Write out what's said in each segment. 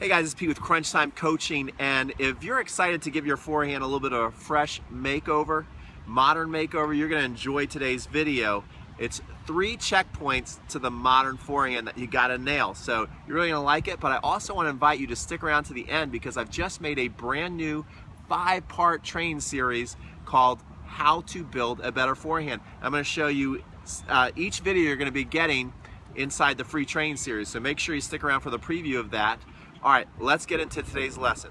Hey guys, it's Pete with Crunch Time Coaching, and if you're excited to give your forehand a little bit of a fresh makeover, modern makeover, you're going to enjoy today's video. It's 3 checkpoints to the modern forehand that you got to nail. So you're really going to like it, but I also want to invite you to stick around to the end because I've just made a brand new 5-part training series called How to Build a Better Forehand. I'm going to show you each video you're going to be getting inside the free training series, so make sure you stick around for the preview of that. All right, let's get into today's lesson.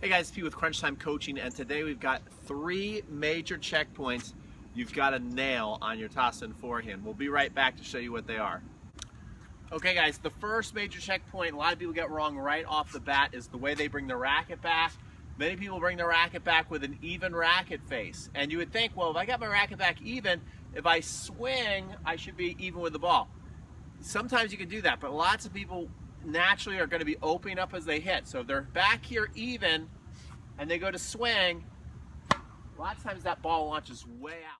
Hey guys, it's Pete with Crunch Time Coaching, and today we've got 3 major checkpoints you've got to nail on your topspin forehand. We'll be right back to show you what they are. Okay guys, the first major checkpoint a lot of people get wrong right off the bat is the way they bring the racket back. Many people bring the racket back with an even racket face, and you would think, well, if I got my racket back even, if I swing, I should be even with the ball. Sometimes you can do that, but lots of people naturally are going to be opening up as they hit. So if they're back here even and they go to swing, a lot of times that ball launches way out.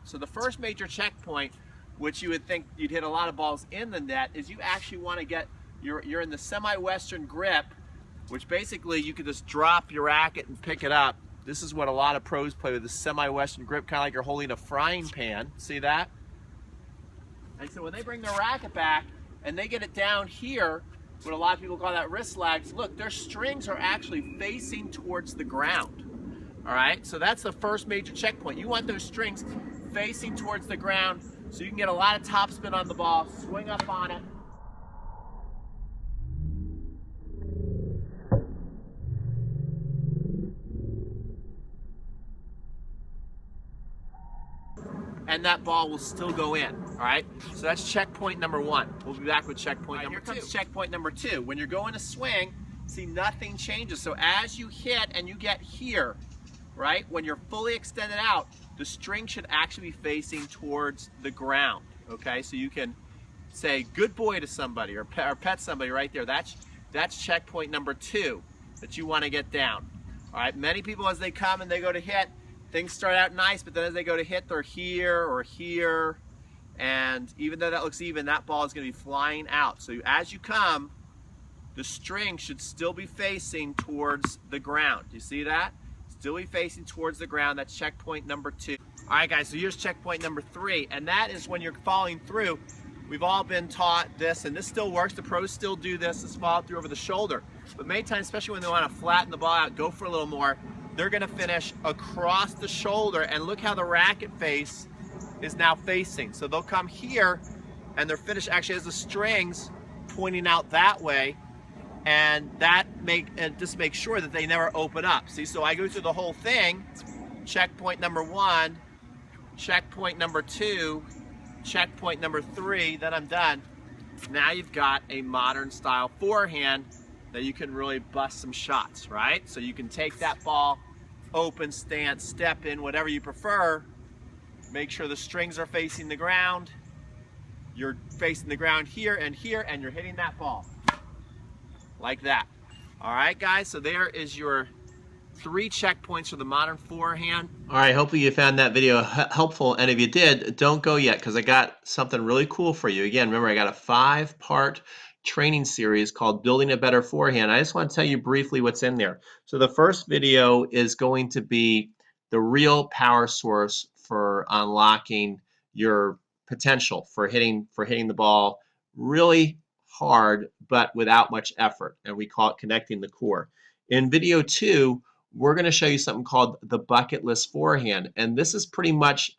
So the first major checkpoint, which you would think you'd hit a lot of balls in the net, is you actually want to get, you're in the semi-western grip, which basically you could just drop your racket and pick it up. This is what a lot of pros play with, the semi-western grip, kind of like you're holding a frying pan. See that? And so when they bring their racket back and they get it down here, what a lot of people call that wrist lags, look, their strings are actually facing towards the ground. All right, so that's the first major checkpoint. You want those strings facing towards the ground so you can get a lot of topspin on the ball, swing up on it. And that ball will still go in, all right? So that's checkpoint number 1. We'll be back with checkpoint number 2. Here comes checkpoint number 2. When you're going to swing, see, nothing changes. So as you hit and you get here, right, when you're fully extended out, the string should actually be facing towards the ground, okay? So you can say good boy to somebody or pet somebody right there. That's checkpoint number 2 that you want to get down, all right? Many people, as they come and they go to hit, things start out nice, but then as they go to hit, they're here or here, and even though that looks even, that ball is going to be flying out. So as you come, the string should still be facing towards the ground. You see that? Still be facing towards the ground. That's checkpoint number 2. All right, guys, so here's checkpoint number 3, and that is when you're following through. We've all been taught this, and this still works. The pros still do this, is follow through over the shoulder. But many times, especially when they want to flatten the ball out, go for a little more, they're going to finish across the shoulder, and look how the racket face is now facing. So they'll come here, and their finish actually has the strings pointing out that way, and just make sure that they never open up. See, so I go through the whole thing, checkpoint number 1, checkpoint number 2, checkpoint number 3, then I'm done. Now you've got a modern style forehand that you can really bust some shots, right? So you can take that ball, open stance, step in, whatever you prefer. Make sure the strings are facing the ground. You're facing the ground here, and you're hitting that ball like that. All right, guys, so there is your 3 checkpoints for the modern forehand. All right, hopefully you found that video helpful, and if you did, don't go yet because I got something really cool for you. Again, remember, I got a 5-part training series called Building a Better Forehand. I just want to tell you briefly what's in there. So the first video is going to be the real power source for unlocking your potential for hitting the ball really hard but without much effort, and we call it connecting the core. In video 2, we're going to show you something called the bucket list forehand, and this is pretty much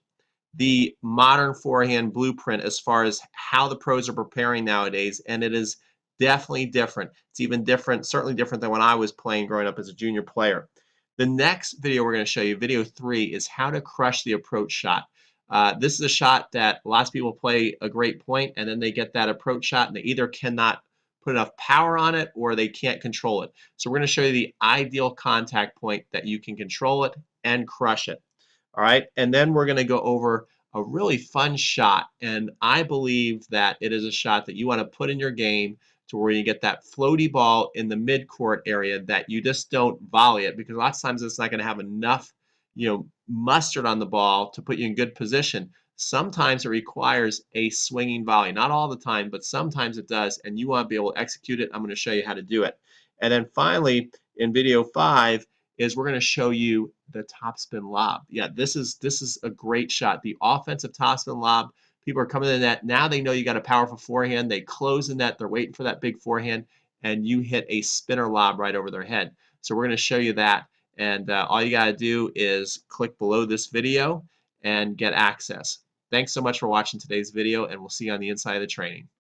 the modern forehand blueprint as far as how the pros are preparing nowadays, and it is definitely different. It's even different, certainly different than when I was playing growing up as a junior player. The next video we're going to show you, video 3, is how to crush the approach shot. This is a shot that lots of people play a great point, and then they get that approach shot, and they either cannot put enough power on it or they can't control it. So we're going to show you the ideal contact point that you can control it and crush it. All right, and then we're going to go over a really fun shot, and I believe that it is a shot that you want to put in your game to where you get that floaty ball in the midcourt area that you just don't volley it, because lots of times it's not going to have enough mustard on the ball to put you in good position. Sometimes it requires a swinging volley. Not all the time, but sometimes it does, and you want to be able to execute it. I'm going to show you how to do it. And then finally, in video 5, is we're going to show you the topspin lob. Yeah, this is a great shot. The offensive topspin lob. People are coming in the net. Now they know you got a powerful forehand. They close the net. They're waiting for that big forehand, and you hit a spinner lob right over their head. So we're going to show you that. And all you got to do is click below this video and get access. Thanks so much for watching today's video, and we'll see you on the inside of the training.